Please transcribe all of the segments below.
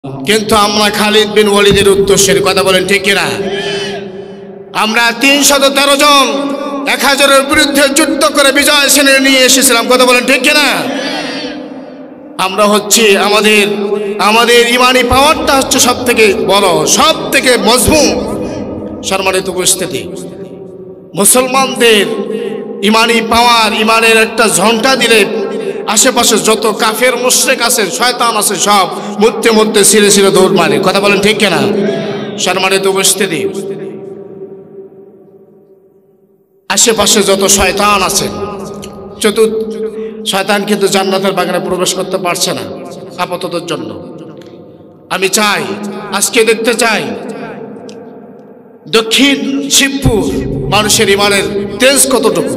কিন্তু আমরা খালিদ বিন ওয়ালিদের উদ্দেশ্যের কথা বলেন ঠিক কিনা? আমরা 313 জন 1000-এর বিরুদ্ধে যুদ্ধ করে বিজয় সেনে নিয়ে এসেছিলাম, কথা বলেন ঠিক কিনা? আমরা হচ্ছে আমাদের ইমানি পাওয়ারটা হচ্ছে সব থেকে বড়, সব থেকে মজবুত। সম্মানিত উপস্থিতি, মুসলমানদের ইমানি পাওয়ার, ইমানের একটা ঝন্টা দিলে আশেপাশে যত কাফের মুশরিক আছে, শয়তান আছে, সব মধ্যে মধ্যে ছিঁড়ে ছিঁড়ে দৌড় মারে, কথা বলেন ঠিক কিনা? সম্মানিত উপস্থিতি, আশেপাশে যত শয়তান আছে, শয়তান কিন্তু জান্নাতের বাগানে প্রবেশ করতে পারছে না আপাততর জন্য। আমি চাই, আজকে দেখতে চাই দক্ষিণ শিবপুর মানুষের ইমানের তেজ কতটুকু।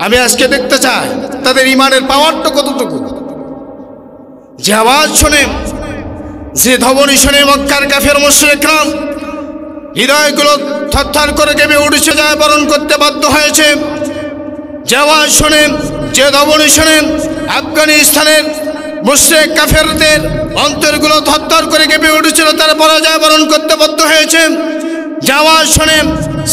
আমি আজকে দেখতে চাই তাদের ইমানের পাওয়ারটা কতটুকু। যে আওয়াজ শুনে, যে ধবনি শুনে মক্কার কাফের মুশরিকরা হৃদয়গুলো থরথর করে কেঁপে উঠেছে, যায় বরণ করতে বাধ্য হয়েছে। যে আওয়াজ শুনে, যে ধবনি শুনে আফগানিস্তানের মুশরিক কাফেরদের অন্তরগুলো থরথর করে কেঁপে উঠেছিল, তারা পরাজয় বরণ করতে বাধ্য হয়েছে। যে আওয়াজ শুনে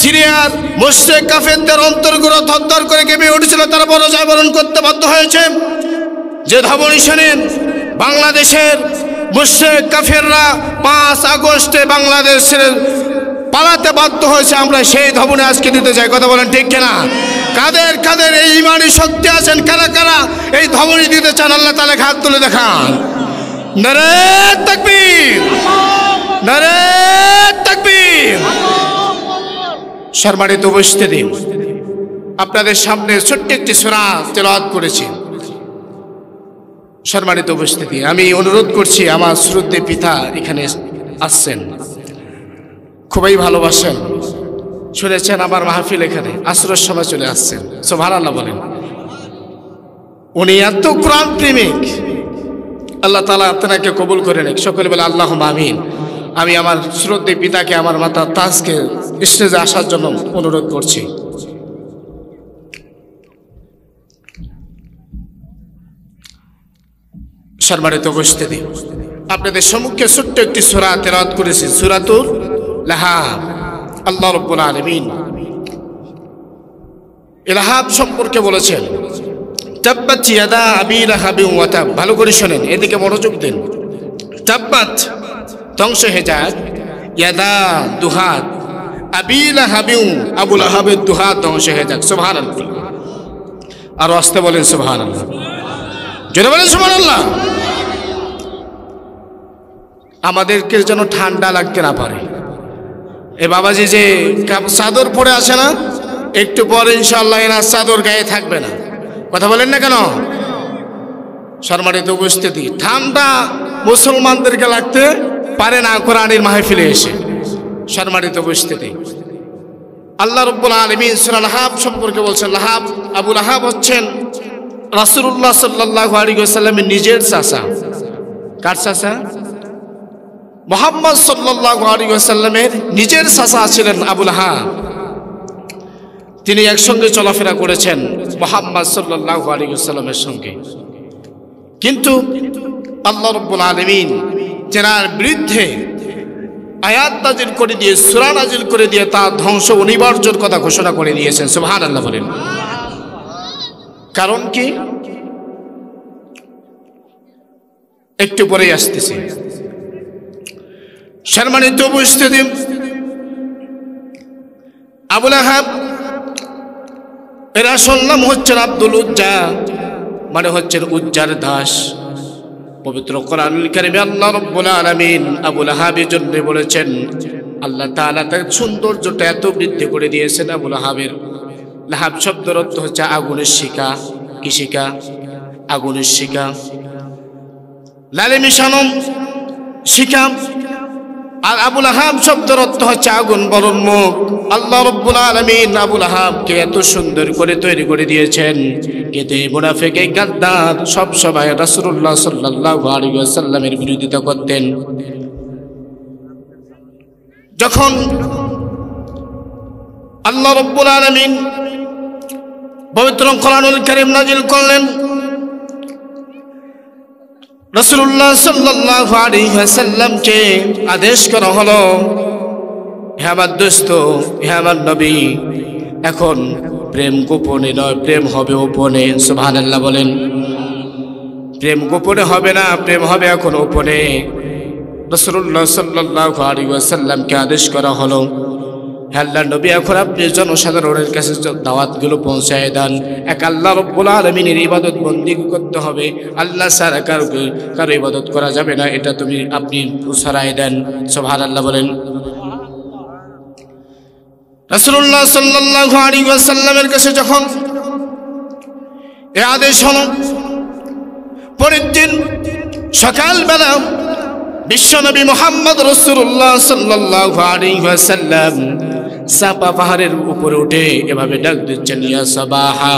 সিরিয়ার মুশরিক কাফেরদের অন্তরগুলো থরথর করে কেঁপে উঠেছিল, তারা পরাজয় বরণ করতে বাধ্য হয়েছে। যে ধবনি শুনে বাংলাদেশের মুশরিক কাফেররা 5 আগস্টে বাংলাদেশের পালাতে বাধ্য হয়েছে, আমরা সেই ধবনি আজকে দিতে চাই, কথা বলেন ঠিক কিনা? কাদের কাদের এই ইমানি শক্তি আছেন, কারা কারা এই ধবনি দিতে চান? আল্লাহ তাআলা হাত তুলে দেখান। নারে তাকবীর, নারে তাকবীর। সম্মানিত উপস্থিতি, আপনাদের সামনে ছোট্ট একটি সূরা তেলাওয়াত করেছি। সম্মানিত উপস্থিতি, আমি অনুরোধ করছি, আমার শ্রদ্ধেয় পিতা এখানে আসছেন, খুবই ভালোবাসেন, শুনেছেন আমার মাহফিল এখানে আসরের সময় চলে আসছেন, সুবহানাল্লাহ বলেন। উনি এত কোরআন প্রেমিক, আল্লাহ তাআলা আপনাকে কবুল করে নেক, সকলে বলে আল্লাহুম্মা আমিন। আমি আমার শ্রদ্ধেয় পিতাকে, আমার মাতা তাজকে স্টেজে আসার জন্য অনুরোধ করছি। সম্মানিত উপস্থিতি, আপনাদের সম্মুখে ছোট্ট একটি সূরা তেলাওয়াত করেছি, সূরাতুল লাহাব। আল্লাহ রাব্বুল আলামিন লাহাব সম্পর্কে বলেছেন, তাব্বাত ইয়াদা আবি লাহাবিন ওয়া তাব। ভালো করে শুনেন, এদিকে মনোযোগ দিন। তাব্বাত ধ্বংস হয়ে যাক, ইয়াদা দুহাত আবি লাহাবিন, আবু লাহাবের দুহাত ধ্বংস হয়ে যাক। সুবহানাল্লাহ। আর আস্তে বলেন সুবহানাল্লাহ, জোরে বলেন সুবহানাল্লাহ। আমাদেরকে যেন ঠান্ডা লাগতে না পারে। এ বাবাজি যে চাদর পরে আসে না, একটু পরে ইনশাআল্লাহ এনার চাদর গায়ে থাকবে না, কথা বলেন না কেন? সম্মানিত উপস্থিতি, ঠান্ডা মুসলমানদেরকে লাগতে পারে না কোরআনের মাহফিলে এসে। সম্মানিত উপস্থিতি, আল্লাহ রাব্বুল আলামিন সূরা লাহাব সম্পর্কে বলছেন, লাহাব, আবু লাহাব হচ্ছেন রাসূলুল্লাহ সাল্লাল্লাহু আলাইহি ওয়াসাল্লামের নিজের চাচা। কার চাচা? মুহাম্মদ সাল্লাল্লাহু আলাইহি ওয়াসাল্লামের নিজের চাচা ছিলেন আবু লাহাব। তিনি একসঙ্গে চলাফেরা করেছেন মুহাম্মদ সাল্লাল্লাহু আলাইহি ওয়াসাল্লামের সঙ্গে। কিন্তু আল্লাহ রাব্বুল আলামিন তেনার বিরুদ্ধে আয়াত নাজিল করে দিয়ে, সূরা নাজিল করে দিয়ে তার ধ্বংস অনিবার্যর কথা ঘোষণা করে দিয়েছেন। সুবহানাল্লাহ বলেন। কারণ কি? একটু পরেই আসতেছি। সম্মানিত উপস্থিতি, আবু লাহাব এর আসল নাম হচ্ছেন আব্দুল উজ্জা, মানে হচ্ছেন উজ্জার দাস। পবিত্র কোরআনুল কারীমে আল্লাহ রাব্বুল আলামিন আবু লাহাবের জন্য বলেছেন, আল্লাহ তাআলা তার সৌন্দর্যটা এত বৃদ্ধি করে দিয়েছেন আবু লাহাবের। লাহাব শব্দের অর্থ হচ্ছে আগুনের শিখা। কি শিখা? আগুনের শিখা, লালে মিশানো শিখা। আর আবু লাহাব শব্দের অর্থ হচ্ছে আগুন বরণ মুখ। আল্লাহ রাব্বুল আলামিন আবু লাহাবকে এত সুন্দর করে তৈরি করে দিয়েছেন, এতে মুনাফিক, গাদ্দার সব সময় রাসূলুল্লাহ সাল্লাল্লাহু আলাইহি ওয়াসাল্লামের বিরোধিতা করতেন। যখন আল্লাহ রাব্বুল আলামিন পবিত্র কোরআনুল কারীম নাজিল করলেন, রাসূলুল্লাহ সাল্লাল্লাহু আলাইহি ওয়াসাল্লামকে আদেশ করা হলো, হে আমার দোস্ত, হে আমার নবী, এখন প্রেম গোপনে নয়, প্রেম হবে গোপনে। সুবহানাল্লাহ বলেন। প্রেম গোপনে হবে না, প্রেম হবে এখন গোপনে। রাসূলুল্লাহ সাল্লাল্লাহু আলাইহি ওয়াসাল্লামকে আদেশ করা হলো, হে আল্লাহর নবী, এখন আপনি জনসাধারণের কাছে দাওয়াতগুলো পৌঁছায় দেন। এক আল্লাহ রাব্বুল আলামিনের ইবাদত বন্দেগী করতে হবে, আল্লাহ ছাড়া কারো ইবাদত করা যাবে না, এটা আপনি ছড়ায় দেন। সুবহানাল্লাহ বলেন। রাসূলুল্লাহ সাল্লাল্লাহু আলাইহি ওয়াসাল্লামের কাছে যখন এই আদেশ হলো, পরের দিন সকালবেলা বিশ্বনবী মুহাম্মদ রাসূলুল্লাহ সাল্লাল্লাহু আলাইহি ওয়াসাল্লাম সাফা পাহাড়ের উপরে উঠে এভাবে ডাক দিচ্ছেন, ইয়া সাবাহা,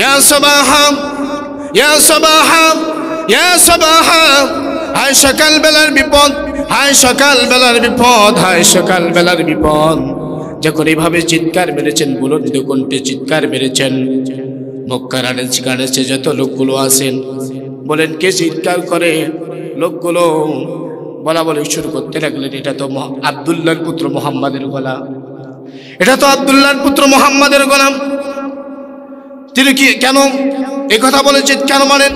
ইয়া সাবাহা, ইয়া সাবাহা, ইয়া সাবাহা। হায় সকালবেলার বিপদ, হায় সকালবেলার বিপদ, হায় সকালবেলার বিপদ। যখন এভাবে চিৎকার মেরেছেন, বুলন্দ কণ্ঠে চিৎকার মেরেছেন, মক্কার আনাচে যত লোকগুলো আছেন, বলেন কে চিৎকার করে? লোকগুলো বলা বলে শুরু করতে লাগলেন, এটা তো আব্দুল্লাহর পুত্র মুহাম্মাদের গলা, এটা তো আব্দুল্লাহর পুত্র মুহাম্মাদের গলা। তিনি কি কেন এই কথা বলে চিৎকার মারেন?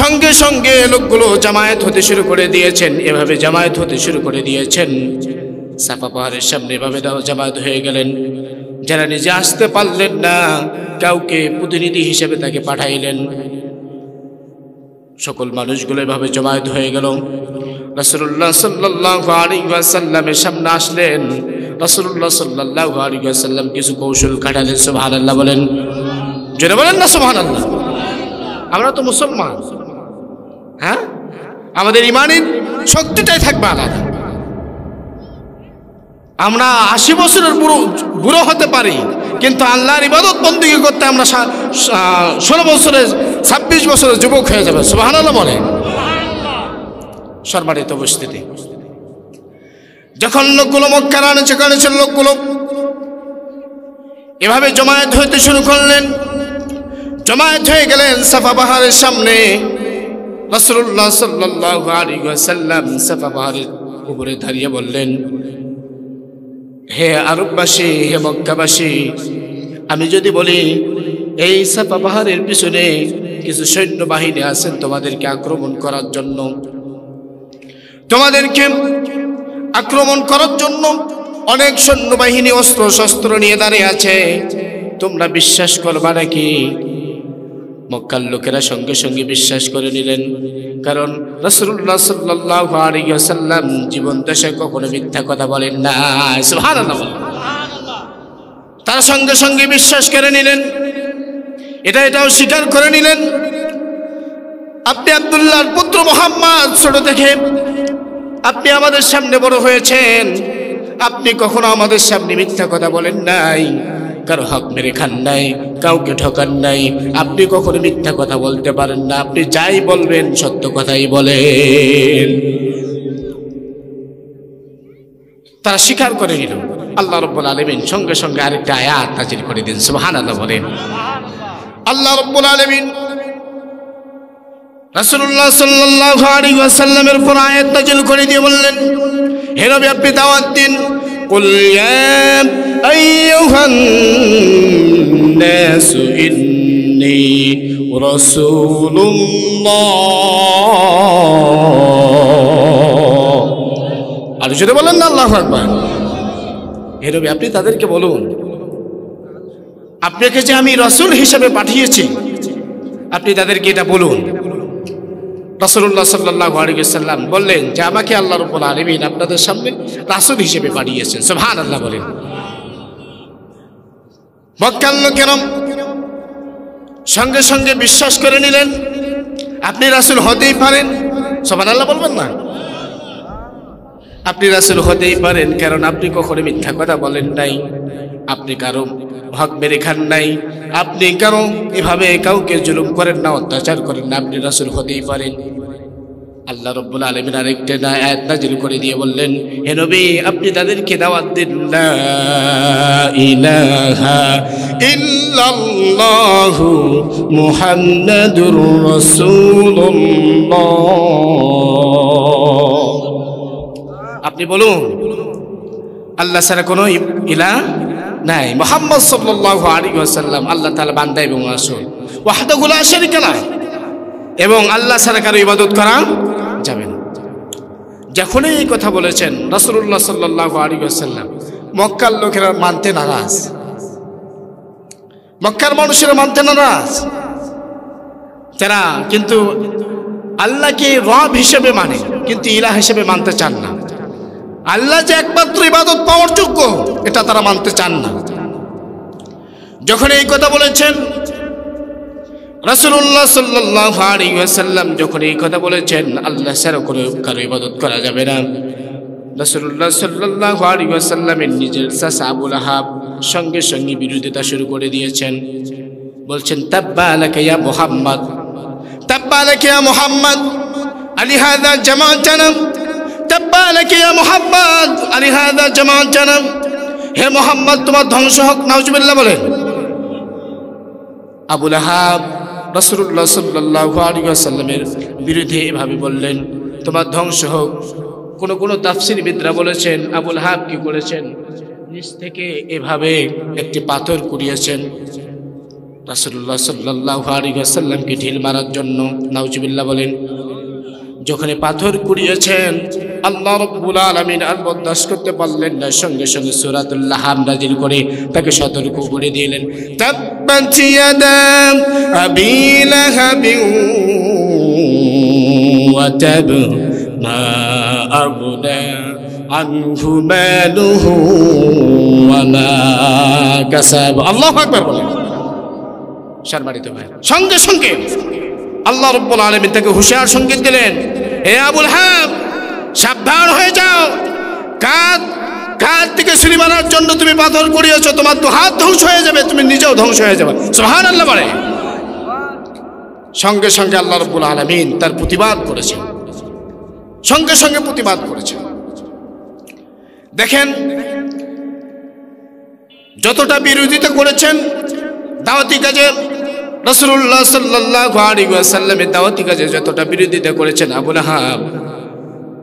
সঙ্গে সঙ্গে লোকগুলো জামায়াত হতে শুরু করে দিয়েছেন, এভাবে জামায়াত হতে শুরু করে দিয়েছেন। সাফা পাহাড়ের সামনে এভাবে জামায়াত হয়ে গেলেন। যারা নিজে আসতে পারলেন না, কাউকে প্রতিনিধি হিসেবে তাকে পাঠাইলেন। সকল মানুষগুলো এভাবে জমায়েত হয়ে গেল। রাসূলুল্লাহ সাল্লাল্লাহু আলাইহি ওয়াসাল্লামের সামনে আসলেন। রাসূলুল্লাহ সাল্লাল্লাহু আলাইহি ওয়াসাল্লাম কিছু কৌশল কাটালেন। সুবহানাল্লাহ বলেন, জোরে বলেন না সুবহানাল্লাহ। আমরা তো মুসলমান, হ্যাঁ, আমাদের ইমানের শক্তিটাই থাকবে আলাদা। আমরা 80 বছরের বুড়ো হতে পারি, কিন্তু আল্লাহর ইবাদত বন্দেগী করতে আমরা 16 বছরের 26 বছরের যুবক হয়ে যাবে। সুবহানাল্লাহ বলে। সম্মানিত উপস্থিতি, যখন লোকগুলো মক্কার আনাচে লোকগুলো এভাবে জমায়েত হইতে শুরু করলেন, জমায়েত হয়ে গেলেন সাফা পাহাড়ের সামনে। রাসূলুল্লাহ সাল্লাল্লাহু আলাইহি ওয়াসাল্লাম সাফা পাহাড়ের উপরে দাঁড়িয়ে বললেন, হে আরববাসী, হে মক্কাবাসী, আমি যদি বলি এই সাফা পাহাড়ের পিছনে কিছু সৈন্যবাহিনী আছেন তোমাদেরকে আক্রমণ করার জন্য, তোমাদেরকে আক্রমণ করার জন্য অনেক সৈন্যবাহিনী অস্ত্র শস্ত্র নিয়ে দাঁড়িয়ে আছে, তোমরা বিশ্বাস করবা নাকি? মক্কার লোকেরা সঙ্গে সঙ্গে বিশ্বাস করে নিলেন, কারণ রাসূলুল্লাহ সাল্লাল্লাহু আলাইহি ওয়াসাল্লাম জীবন দশায় কখনো মিথ্যা কথা বলেন না। সুবহানাল্লাহ। তারা সঙ্গে সঙ্গে বিশ্বাস করে নিলেন, এটাও স্বীকার করে নিলেন, আপনি আব্দুল্লাহর পুত্র মুহাম্মদ, ছোট থেকে আপনি আমাদের সামনে বড় হয়েছেন, আপনি কখনো আমাদের সামনে মিথ্যা কথা বলেন নাই, কারো হক মেরে খান নাই, কাউকে ঠকান নাই, আপনি কখনো মিথ্যা কথা বলতে পারেন না, আপনি যাই বলবেন সত্য কথাই বলেন। তারা স্বীকার করে নিল। আল্লাহ রাব্বুল আলামিন সঙ্গে সঙ্গে আরেকটা আয়াত নাযিল করে দিন। সুবহানাল্লাহ বলেন। আল্লাহ রাব্বুল আলামিন রাসূলুল্লাহ সাল্লাল্লাহু আলাইহি ওয়াসাল্লামের উপর আয়াত নাযিল করে দিয়ে বললেন, হে নবী, আপনি দাওয়াত দিন, কুল ইয়া আইয়ুহান নাস ইন্নী রাসূলুল্লাহ। আর যদি বলেন না আল্লাহু আকবার। হে নবী, আপনি তাদেরকে বলুন, আপনাকে যে আমি রাসূল হিসেবে পাঠিয়েছি, আপনি তাদেরকে এটা বলুন। রাসূলুল্লাহ সাল্লাল্লাহু আলাইহি ওয়াসাল্লাম বললেন যে আমাকে আল্লাহ রাব্বুল আলামিন আপনাদের সামনে রাসূল হিসেবে পাঠিয়েছেন। সুবহানাল্লাহ বলেন। মক্কার লোকেরা সঙ্গে সঙ্গে বিশ্বাস করে নিলেন, আপনি রাসূল হতেই পারেন। সুবহানাল্লাহ বলবেন না? আপনি রাসূল হতেই পারেন, কারণ আপনি কখনো মিথ্যা কথা বলেন নাই, আপনি কারো হক মেরে খান নাই, আপনি কারো এভাবে কাউকে জুলুম করেন না, অত্যাচার করেন না, আপনি রাসূল হতেই পারেন। আল্লাহ রাব্বুল আলামিন আরেকটা আয়াত নাযিল করে দিয়ে বললেন, হে নবী আপনি তাদেরকে দাওয়াত দিন, লা ইলাহা ইল্লাল্লাহু মুহাম্মাদুর রাসূলুল্লাহ। আপনি বলুন আল্লাহ ছাড়া কোনো ইলাহ নাই, মুহাম্মদ সাল্লাল্লাহু আলাইহি ওয়াসাল্লাম আল্লাহ তাআলা বান্দা এবং রাসূল, ওয়াহদাহু লা শারীকা লাহু, এবং আল্লাহ ছাড়া কারো ইবাদত করা যাবে না। যখনই এই কথা বলেছেন রাসূলুল্লাহ সাল্লাল্লাহু আলাইহি ওয়াসাল্লাম, মক্কার লোকেরা মানতে নারাজ, মক্কার মানুষেরা মানতে নারাজ। তারা কিন্তু আল্লাহকে রব হিসেবে মানে, কিন্তু ইলাহ হিসেবে মানতে চান না। আল্লাহ যে একমাত্র ইবাদত পাওয়ার যোগ্য এটা তারা মানতে চান না। যখন এই কথা বলেছেন রাসূলুল্লাহ সাল্লাল্লাহু আলাইহি ওয়াসাল্লাম, যখন এই কথা বলেছেন আল্লাহ ছাড়া কোনো কারো ইবাদত করা যাবে না, রাসূলুল্লাহ সাল্লাল্লাহু আলাইহি ওয়াসাল্লামের নিজের চাচা আবু লাহাব সঙ্গে সঙ্গে বিরোধিতা শুরু করে দিয়েছেন। বলছেন, তাব্বা আলাকা ইয়া মুহাম্মদ, তাব্বা আলাকা ইয়া মুহাম্মদ আলিহাযা জামাআতানা, তাব্বা আলাকা ইয়া মুহাম্মদ আলিহাযা জামাআতানা। হে মুহাম্মদ তোমার ধ্বংস হোক, নাউজুবিল্লাহ বলেন। আবু লাহাব রাসূলুল্লাহ সাল্লাল্লাহু আলাইহি ওয়াসাল্লামের বিরুদ্ধে এভাবে বললেন, তোমার ধ্বংস হোক। কোন কোন তাফসীরবিদরা বলেছেন আবু লাহাব কি করেছেন, নিচ থেকে এভাবে একটি পাথর কুড়িয়েছেন রাসূলুল্লাহ সাল্লাল্লাহু আলাইহি ওয়াসাল্লামকে ঢিল মারার জন্য, নাউজুবিল্লাহ বলেন। যখন পাথর কুড়িয়েছেন আল্লাহ রাব্বুল আলামিন আর বরদাস্ত করতে পারলেন না, সঙ্গে সঙ্গে সূরাতুল লাহাব নাযিল করে তাকে সতর্ক করে দিলেন, তাব্বাত ইয়াদা আবি লাহাবিন ওয়া তাব মা আগনা আনহু মালুহু ওয়া মা কাসাব। আল্লাহু আকবার বলেন। সম্মানিত ভাই, সঙ্গে সঙ্গে আল্লাহ রাব্বুল আলামিন তাকে হুঁশিয়ার সংকেত দিলেন, হে আবু লাহাব সাবধান হয়ে যাও, কাঁধ থেকে ছুরি মারার জন্য তুমি পাথর কুড়িয়েছো, তোমার তো হাত ধ্বংস হয়ে যাবে, তুমি নিজেও ধ্বংস হয়ে যাবে। সুবহানাল্লাহ বলে। সঙ্গে সঙ্গে আল্লাহ রাব্বুল আলামিন তার প্রতিবাদ করেছেন, সঙ্গে সঙ্গে প্রতিবাদ করেছেন। দেখেন যতটা বিরোধিতা করেছেন দাওয়াতি কাজে, রাসূলুল্লাহ সাল্লাল্লাহু আলাইহি ওয়াসাল্লামের দাওয়াতি কাজে যতটা বিরোধিতা করেছেন আবু লাহাব,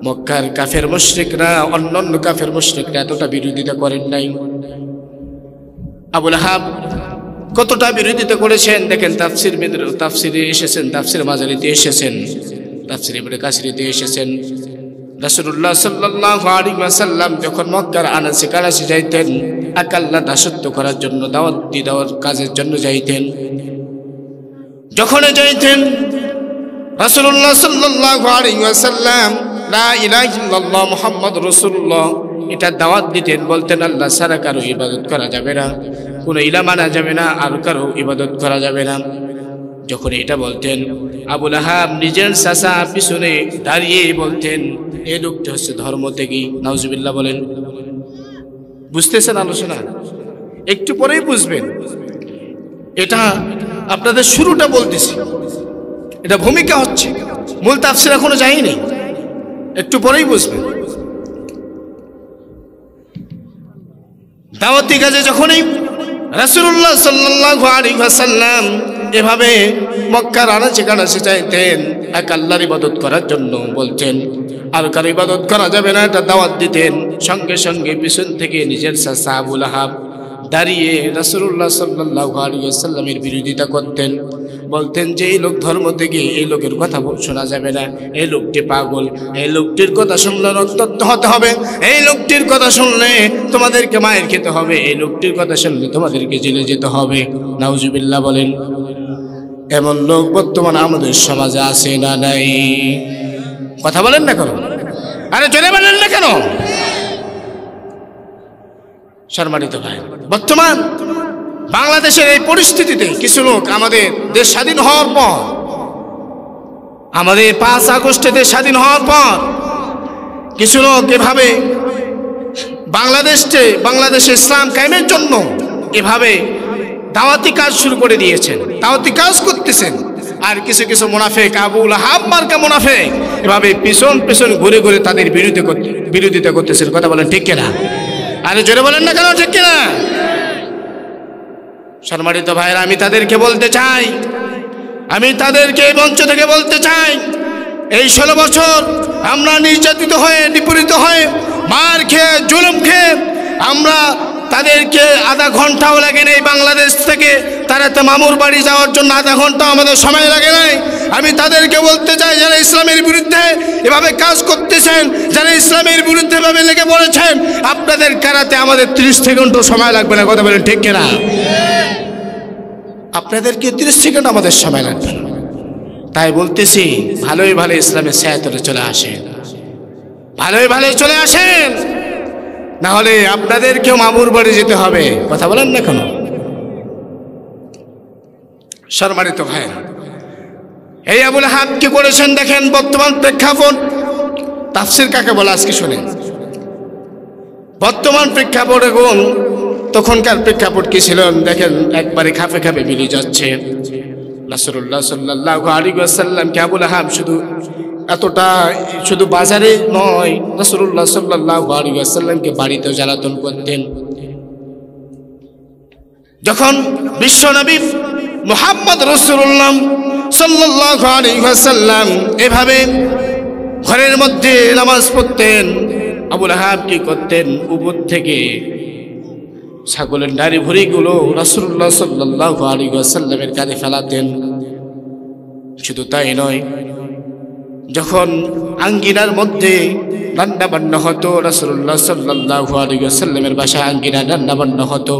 মক্কার কাফের মুশরিকরা, অন্যান্য কাফের মুশরিকরা এতটা বিরোধিতা করেন নাই। আবু লাহাব কতটা বিরোধিতা করেছেন দেখেন, তাফসিরে এসেছেন, তাফসির মাজারিতে এসেছেন, তাফসির ইবনে কাসিরিতে এসেছেন। রাসূলুল্লাহ সাল্লাল্লাহু আলাইহি ওয়াসাল্লাম যখন মক্কার আনাচে কানাচে যাইতেন, আকাল্লা দাসত্ব করার জন্য, দাওয়াত কাজের জন্য যাইতেন, যখন যাইতেন রাসূলুল্লাহ সাল্লাল্লাহু আলাইহি ওয়াসাল্লাম লা ইলাহা ইল্লাল্লাহ মুহাম্মাদুর রাসূলুল্লাহ এটা দাওয়াত দিতেন, বলতেন আল্লাহ ছাড়া কারো ইবাদত করা যাবে না, কোনো ইলাহ মানা যাবে না, আর কারো ইবাদত করা যাবে না। যখন এটা বলতেন আবু লাহাব নিজের চাচা পিছনে দাঁড়িয়ে বলতেন, এই লোকটা হচ্ছে ধর্ম ত্যাগী, নাউজুবিল্লাহ বলেন। বুঝতেছেন আলোচনা? একটু পরেই বুঝবেন। এটা আপনাদের শুরুটা বলতেছি, এটা ভূমিকা হচ্ছে, মূল তাফসীর এখনো যায়নি, একটু পরেই বুঝবেন। দাওয়াতি কাজে যখনই রাসূলুল্লাহ সাল্লাল্লাহু আলাইহি ওয়াসাল্লাম এভাবে মক্কার আনাচে কানাচে চাইতেন, এক আল্লাহর ইবাদত করার জন্য বলতেন, আর কারো ইবাদত করা যাবে না, এটা দাওয়াত দিতেন। সঙ্গে সঙ্গে পিছন থেকে নিজের চাচা আবু লাহাব দাঁড়িয়ে রাসূলুল্লাহ সাল্লাল্লাহু আলাইহি ওয়াসাল্লামের বিরোধিতা করতেন, বলতেন যে এই লোক ধর্ম থেকে, এই লোকের কথা শোনা যাবে না, এই লোকটি পাগল, এই লোকটির কথা শুনলে রক্তাক্ত হতে হবে, এই লোকটির কথা শুনলে তোমাদেরকে মায়ের খেতে হবে, এই লোকটির কথা শুনলে তোমাদেরকে জেলে যেতে হবে। নাউজুবিল্লাহ বলেন। এমন লোক বর্তমানে আমাদের সমাজে আছে না নাই? কথা বলেন না কেন? আরে জেলে বলেন না কেন? সম্মানিত ভাই, বর্তমান বাংলাদেশের এই পরিস্থিতিতে কিছু লোক আমাদের দেশ স্বাধীন হওয়ার পর, আমাদের 5 আগস্টে দেশ স্বাধীন হওয়ার পর কিছু লোক এভাবে বাংলাদেশে ইসলাম কায়েমের জন্য এভাবে দাওয়াতি কাজ শুরু করে দিয়েছেন, দাওয়াতি কাজ করতেছেন। আর কিছু কিছু মুনাফিক, আবু লাহাব মার্কা মুনাফিক, এভাবে পিছন পিছন ঘুরে ঘুরে তাদের বিরোধিতা করতেছেন। কথা বলেন ঠিক কিনা? আরে জোরে বলেন না কেন, ঠিক কিনা? সম্মানিত ভাইরা, আমি তাদেরকে বলতে চাই, আমি তাদেরকে এই মঞ্চ থেকে বলতে চাই, এই 16 বছর আমরা নির্যাতিত হয়ে, নিপীড়িত হয়ে, মার খেয়ে, জুলুম খেয়ে, আমরা তাদেরকে আধা ঘন্টাও লাগে নাই বাংলাদেশ থেকে তারা তো মামুর বাড়ি যাওয়ার জন্য আধা ঘন্টা আমাদের সময় লাগে নাই। আমি তাদেরকে বলতে চাই, যারা ইসলামের বিরুদ্ধে এভাবে কাজ করতেছেন, যারা ইসলামের বিরুদ্ধে এভাবে লেগে পড়েছেন, আপনাদের কারাতে আমাদের 30 সেকেন্ডও সময় লাগবে না। কথা বলেন ঠিক কিনা? আপনাদেরকে 30 সেকেন্ড আমাদের সময় লাগবে না। তাই বলতেছি, ভালোই ভালো ইসলামের ছায়াতলে চলে আসেন, ভালোই ভালো চলে আসেন, না হলে আপনাদেরকেও মামুর বাড়ি যেতে হবে। কথা বলেন না কেন? সম্মানিত ভাই, এই আবু লাহাব কি করেছেন দেখেন। বর্তমান প্রেক্ষাপট, তাফসীর কাকে বলে আজকে শুনেন। বর্তমান প্রেক্ষাপট এখন তখনকার প্রেক্ষাপট কি ছিল দেখেন। একবারে খাপে খাপে মিলে যাচ্ছে। রাসূলুল্লাহ সাল্লাল্লাহু আলাইহি ওয়াসাল্লামকে আবু লাহাব এতটা শুধু বাজারে নয়, রাসূলুল্লাহ সাল্লাল্লাহু আলাইহি ওয়াসাল্লামকে বাড়িতেও জ্বালাতন করতেন। যখন বিশ্বনবী মুহাম্মদ রাসূলুল্লাহ সাল্লাল্লাহু আলাইহি ওয়াসাল্লাম এভাবে ঘরের মধ্যে নামাজ পড়তেন, আবু লাহাব কি করতেন, উপর থেকে ছাগলের নাড়ি ভুঁড়িগুলো রাসূলুল্লাহ সাল্লাল্লাহু আলাইহি ওয়াসাল্লামের কাঁধে ফেলাতেন। শুধু তাই নয়, যখন আঙ্গিনার মধ্যে রান্না বান্না হতো, রাসূলুল্লাহ সাল্লাল্লাহু আলাইহি ওয়াসাল্লামের বাসায় আঙ্গিনায় রান্না বান্না হতো,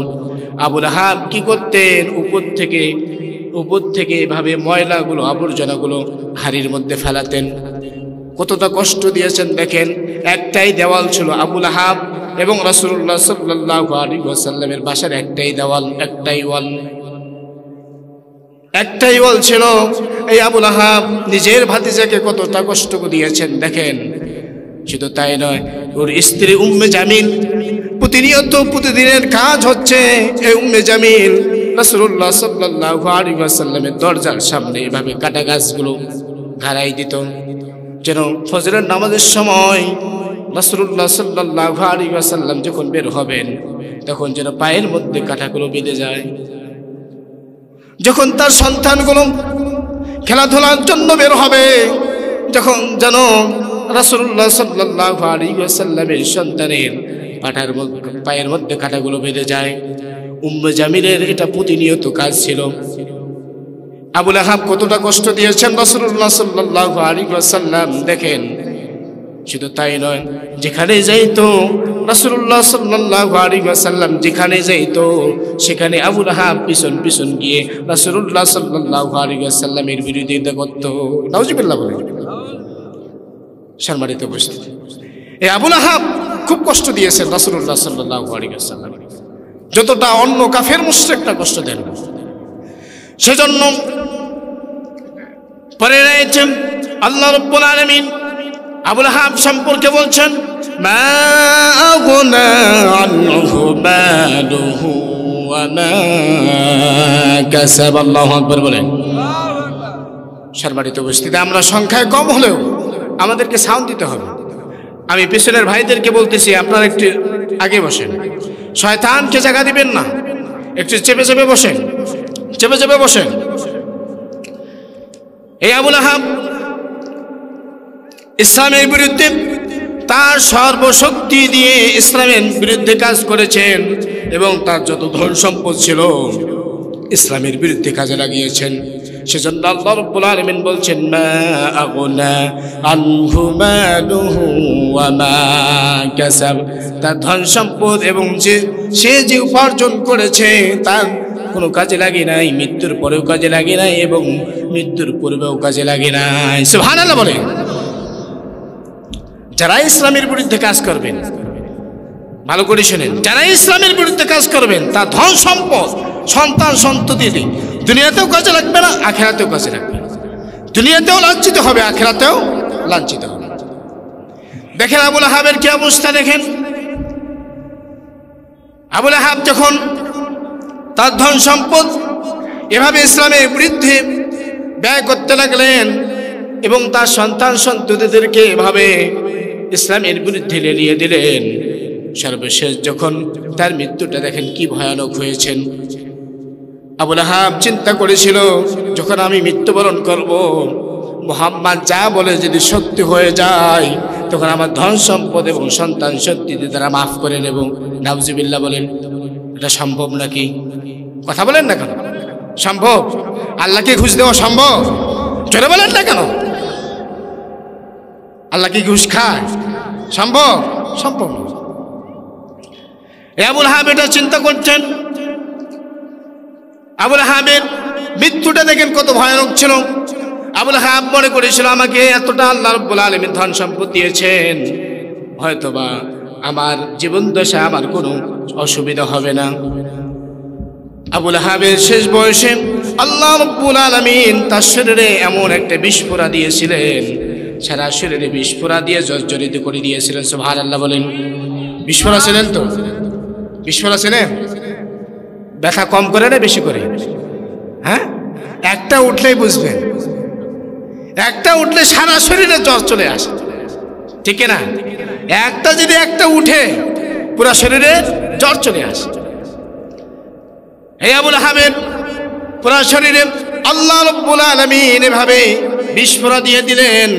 আবু লাহাব কি করতেন, উপর থেকে এভাবে ময়লাগুলো, আবর্জনাগুলো হাড়ির মধ্যে ফেলাতেন। কতটা কষ্ট দিয়েছেন দেখেন। একটাই দেওয়াল ছিল আবু লাহাব এবং রাসূলুল্লাহ সাল্লাল্লাহু আলাইহি ওয়াসাল্লামের বাসার একটাই দেওয়াল, একটাই ওয়াল ছিল। এই আবু লাহাব নিজের ভাতিজাকে কতটা কষ্ট দিয়েছেন দেখেন। শুধু তাই নয়, ওর স্ত্রী উম্মে জামিল, প্রতিদিনের কাজ হচ্ছে এই উম্মে জামিল রাসূলুল্লাহ সাল্লাল্লাহু আলাইহি ওয়াসাল্লামের দরজার সামনে এভাবে কাটা গাছগুলো গাড়াই দিত, যেন ফজরের নামাজের সময় রাসূলুল্লাহ সাল্লাল্লাহু আলাইহি ওয়াসাল্লাম যখন বের হবেন তখন যেন পায়ের মধ্যে কাঁটাগুলো বেঁধে যায়। যখন তার সন্তানগুলো খেলাধুলার জন্য বের হবে, যখন যেন রাসূলুল্লাহ সাল্লাল্লাহু আলাইহি ওয়াসাল্লামের সন্তানের পায়ের মধ্যে কাঁটাগুলো বেঁধে যায়। উম্মে জামিলের এটা প্রতিনিয়ত কাজ ছিল। আবু লাহাব কতটা কষ্ট দিয়েছেন রাসূলুল্লাহ সাল্লাল্লাহু আলাইহি ওয়াসাল্লাম দেখেন। শুধু তাই নয়, যেখানে যাইতো রাসূলুল্লাহ সাল্লাল্লাহু আলাইহি ওয়াসাল্লাম, যেখানে যাইতো সেখানে আবু লাহাব পিছন পিছন গিয়ে রাসূলুল্লাহ সাল্লাল্লাহু আলাইহি ওয়াসাল্লামের বিরোধিতা করত। নাউজুবিল্লাহ বলেন। সম্মানিত উপস্থিতি, এই আবু লাহাব খুব কষ্ট দিয়েছেন রাসূলুল্লাহ সাল্লাল্লাহু আলাইহি ওয়াসাল্লাম, যতটা অন্য কাফের মুশরিকরা কষ্ট দেন। সেজন্য পরে রয়েছেন আল্লাহ রাব্বুল আলামিন আবু লাহাব সম্পর্কে বলছেন, মা আগনা আনহু মালুহু ওয়া মা কাসাব। আল্লাহু আকবার বলেন। সম্মানিত উপস্থিতি, আমরা সংখ্যায় কম হলেও আমাদেরকে সাউন্ড দিতে হবে। আমি পিছনের ভাইদেরকে বলতেছি, আপনারা একটু আগে বসেন, শয়তানকে জায়গা দিবেন না, একটু চেপে চেপে বসেন, চেপে চেপে বসেন। এই আবু লাহাব ইসলামের বিরুদ্ধে তার সর্বশক্তি দিয়ে ইসলামের বিরুদ্ধে কাজ করেছেন এবং তার যত ধন সম্পদ ছিল ইসলামের বিরুদ্ধে কাজে লাগিয়েছেন। সেজন্য আল্লাহ রাব্বুল আলামিন বলছেন, মা আগনা আনহু মালুহু ওয়া মা কাসাব। তার ধন সম্পদ এবং সে যে উপার্জন করেছে তার কোনো কাজে লাগে নাই, মৃত্যুর পরেও কাজে লাগে নাই এবং মৃত্যুর পূর্বেও কাজে লাগে নাই। সুবহানাল্লাহ বলেন। যারা ইসলামের বিরুদ্ধে কাজ করবেন, ভালো করে শুনেন, যারা ইসলামের বিরুদ্ধে কাজ করবেন তার ধন সম্পদ, সন্তান সন্ততি দুনিয়াতেও কাজে লাগবে না, আখিরাতেও কাজে লাগবে না। দুনিয়াতেও লাঞ্ছিত হবে, আখিরাতেও লাঞ্ছিত হবে। দেখেন আবু লাহাবের কি অবস্থা দেখেন। আবু লাহাব যখন তার ধন সম্পদ এভাবে ইসলামের বিরুদ্ধে ব্যয় করতে লাগলেন এবং তার সন্তান সন্ততিদেরকে এভাবে ইসলামের বিরুদ্ধে লেলিয়ে দিলেন। সর্বশেষ যখন তার মৃত্যুটা দেখেন কি ভয়ানক হয়েছেন। আবু লাহাব চিন্তা করেছিল, যখন আমি মৃত্যুবরণ করব, মুহাম্মদ যা বলে যদি সত্যি হয়ে যায়, তখন আমার ধন সম্পদ এবং সন্তান সন্ততি তারা মাফ করে নেব। নাউজুবিল্লাহ বলেন, এটা সম্ভব নাকি? কথা বলেন না কেন? সম্ভব? আল্লাহকে ঘুষ দেওয়া সম্ভব? জোরে বলেন না কেন? আল্লাহ কি ঘুষ খায়? সম্ভব? সম্ভব না। আবু লাহাব এটা চিন্তা করছেন। আবু লাহাবের মৃত্যুটা দেখেন কত ভয়ানক ছিল। আবু লাহাব মনে করেছিল, আমাকে এতটা আল্লাহ রাব্বুল আলামিন ধন সম্পদ দিয়েছেন, হয়তোবা আমার জীবন দশা আমার কোনো অসুবিধা হবে না। আবু লাহাবের শেষ বয়সে আল্লাহ রাব্বুল আলামিন তার শরীরে এমন একটা বিস্ফোরা দিয়েছিলেন, সারা শরীরে বিস্ফোরা দিয়ে জর্জরিত করে দিয়েছিলেন। সুবহানাল্লাহ বলেন। বিস্ফোরা ছিলেন তো? বিস্ফোরা ছিলেন? ব্যথা কম করে না বেশি করে? হ্যাঁ, একটা উঠলেই বুঝবেন, একটা উঠলে সারা শরীরে জ্বর চলে আসে, ঠিক না? একটা যদি একটা উঠে পুরো শরীরে জ্বর চলে আসে। এই আবু লাহাবের পুরো শরীরে আল্লাহ রাব্বুল আলামিন এভাবে বিস্ফোরা দিয়ে দিলেন।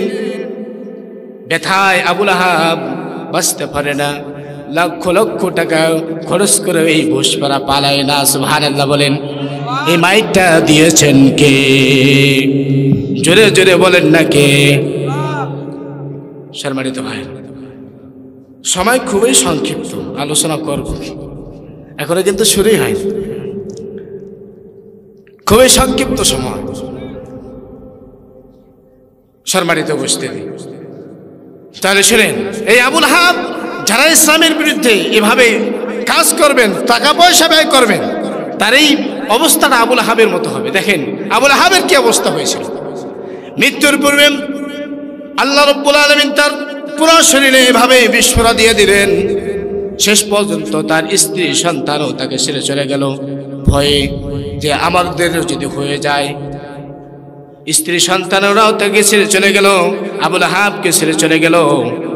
ব্যথায় আবু লাহাব বাঁচতে পারে না, লক্ষ লক্ষ টাকা খরচ করে এই বুশপাড়া পালায় না। সুবহানাল্লাহ বলেন। এই মাইকটা দিয়েছেন কে? জোরে জোরে বলেন না কে? সম্মানিত ভাই, সময় খুবই সংক্ষিপ্ত, আলোচনা করব, এখনো কিন্তু শুরুই হয়নি। খুবই সংক্ষিপ্ত সময়, সম্মানিত উপস্থিতি। তাহলে শুনেন, এই আবু লাহাব যারা ইসলামের বিরুদ্ধে এভাবে কাজ করবেন, টাকা পয়সা ব্যয় করবেন, তার এই অবস্থাটা আবু লাহাবের মতো হবে। দেখেন আবু লাহাবের কি অবস্থা হয়েছিল। মৃত্যুর পূর্বে আল্লাহ রাব্বুল আলামিন তার পুরো শরীরে এভাবে বিস্ফোরা দিয়ে দিলেন। শেষ পর্যন্ত তার স্ত্রী সন্তানও তাকে ছেড়ে চলে গেল ভয়ে যে আমাদের যদি হয়ে যায়। স্ত্রী সন্তানরাও তাকে ছেড়ে চলে গেল, আবু লাহাবকে ছেড়ে চলে গেল,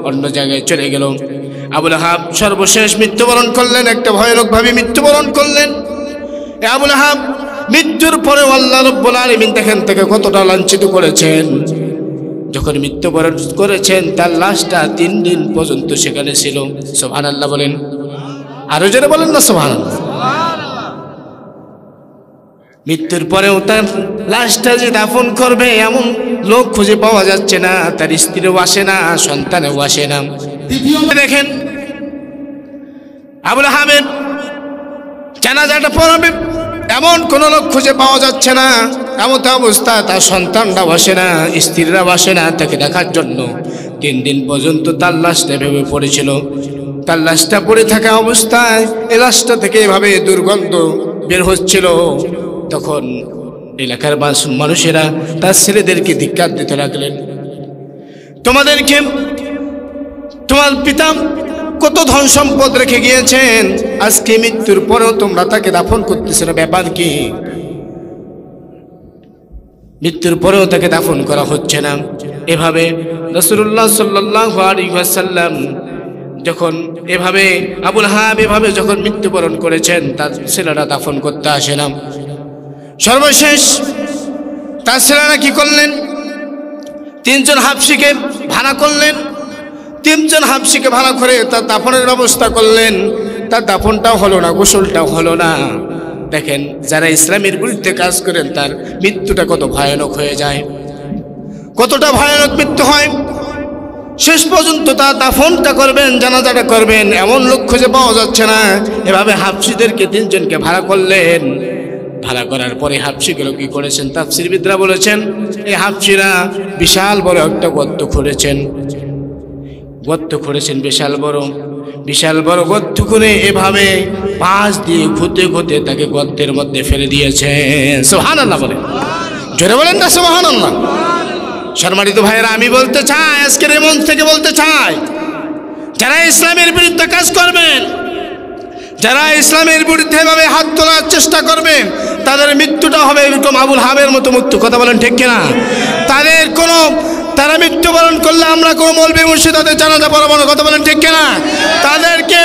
অন্য জায়গায় চলে গেল। আবু লাহাব সর্বশেষ মৃত্যুবরণ করলেন, একটা ভয়ানকভাবে মৃত্যুবরণ করলেন। আবু লাহাব মৃত্যুর পরে আল্লাহ রাব্বুল আলামিন দেখেন তাকে কতটা লাঞ্ছিত করেছেন। যখন মৃত্যুবরণ করেছেন, তার লাশটা 3 দিন পর্যন্ত সেখানে ছিল। সুবহানাল্লাহ বলেন। আরো জোরে বলেন না সুবহানাল্লাহ। মৃত্যুর পরেও তার লাশটা যে দাফন করবে এমন লোক খুঁজে পাওয়া যাচ্ছে না, তার স্ত্রীও আসে না, সন্তানও আসে না। দেখেন আবু লাহাবের জানাজাটা পড়াবে এমন কোন লোক খুঁজে পাওয়া যাচ্ছে না। এমন অবস্থা তার সন্তানরাও আসে না, স্ত্রীরাও আসে না তাকে দেখার জন্য। 3 দিন পর্যন্ত তার লাশটা ভেবে পড়েছিল। তার লাশটা পড়ে থাকা অবস্থায় এই লাশটা থেকে এভাবে দুর্গন্ধ বের হচ্ছিল। তখন এলাকার মানুষেরা তার ছেলেদেরকে ধিক্কার দিতে লাগলেন, তোমাদেরকে তোমার পিতা কত ধন সম্পদ রেখে গিয়েছেন, আজকে মৃত্যুর পরেও তোমরা তাকে দাফন করতেছে না, ব্যাপার কি? মৃত্যুর পরেও তাকে দাফন করা হচ্ছে না। এভাবে রাসূলুল্লাহ সাল্লাল্লাহু আলাইহি ওয়াসাল্লাম যখন এভাবে আবু লাহাব এভাবে যখন মৃত্যুবরণ করেছেন, তার ছেলেরা দাফন করতে আসে না। সর্বশেষ তার ছেলেরা কি করলেন? 3 জন হাবশিকে ভাড়া করলেন। 3 জন হাবশিকে ভাড়া করে তার দাফনের ব্যবস্থা করলেন। তার দাফনটাও হলো না, গোসলটাও হলো না। দেখেন যারা ইসলামের বিরুদ্ধে কাজ করেন তার মৃত্যুটা কত ভয়ানক হয়ে যায়, কতটা ভয়ানক মৃত্যু হয়। শেষ পর্যন্ত তার দাফনটা করবেন, জানাজাটা করবেন, এমন লোক খুঁজে পাওয়া যাচ্ছে না। এভাবে হাবশিদেরকে 3 জনকে ভাড়া করলেন। ভাড়া করার পরে হাবশিগুলো কি করেছেন? তাফসীরবিদরা বলেছেন এই হাবশিরা বিশাল বড় একটা গর্ত খুঁড়েছেন। গর্ত খুঁড়েছেন বিশাল বড় গর্ত করে এভাবে পাশ দিয়ে ঘুরতে ঘুরতে তাকে গর্তের মধ্যে ফেলে দিয়েছেন। সুবহানাল্লাহ বলেন, জোরে বলেন না সুবহানাল্লাহ। সম্মানিত ভাইয়েরা, আমি বলতে চাই, আজকের এই মঞ্চ থেকে বলতে চাই, যারা ইসলামের বিরুদ্ধে কাজ করবেন, যারা ইসলামের বিরুদ্ধে এভাবে হাত তোলার চেষ্টা করবে তাদের মৃত্যুটা হবে এরকম আবুল হাবের মতো মৃত্যু। কথা বলেন ঠিক কিনা? তারা মৃত্যুবরণ করলে আমরা কোনো মৌলবি মুর্শিদ তাদের জানাজা পড়াবো না। কথা বলেন ঠিক কিনা? তাদেরকে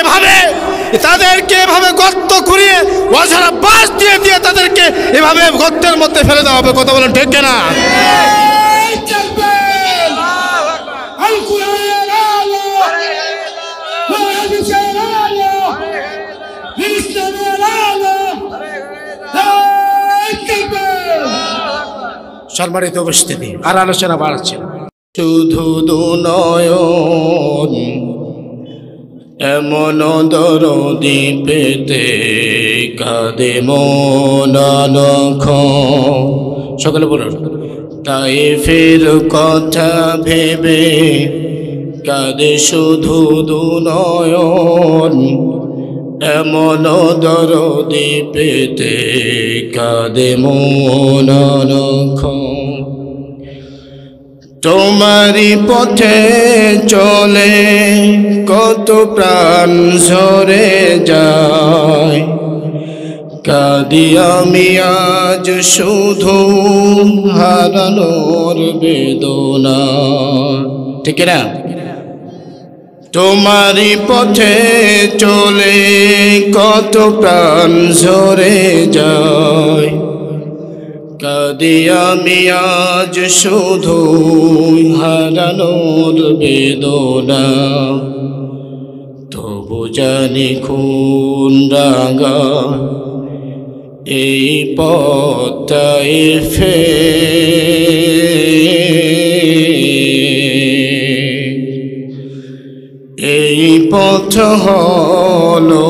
এভাবে গর্ত খুঁড়িয়ে অঝাড়া বাঁশ দিয়ে তাদেরকে এভাবে গর্তের মধ্যে ফেলে দেওয়া হবে। কথা বলেন ঠিক কিনা? সম্মানিত উপস্থিতি, আর আলোচনা বাড়াচ্ছে শুধু দুনয়ন এমন দরদি পেতে কাঁদে মন নখ। সকলে বলুন তাই ফের কথা ভেবে কাঁদে শুধু দুনয়ন এমন দরদি পেতে কাঁদে মন নখ। তোমারি পথে চলে কত প্রাণ ঝরে যায়, কাঁদি আমি আজ শুধু হারানোর বেদনা। ঠিক না? তোমারি পথে চলে কত প্রাণ ঝরে যায়, কাঁদি আমি আজ শুধু হারানোর বেদনা। তবু জানি খুন রাঙা এই পথটায় এই পথ হলো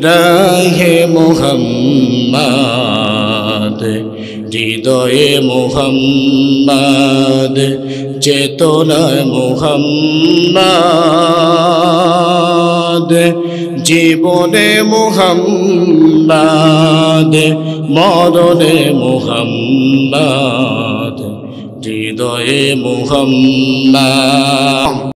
রাহে মুহাম্মদ, হৃদয়ে মুহাম্মদ, চেতনায় মুহাম্মদ, জীবনে মুহাম্মদ, মরণে মুহাম্মদ, হৃদয়ে মুহাম্মদ।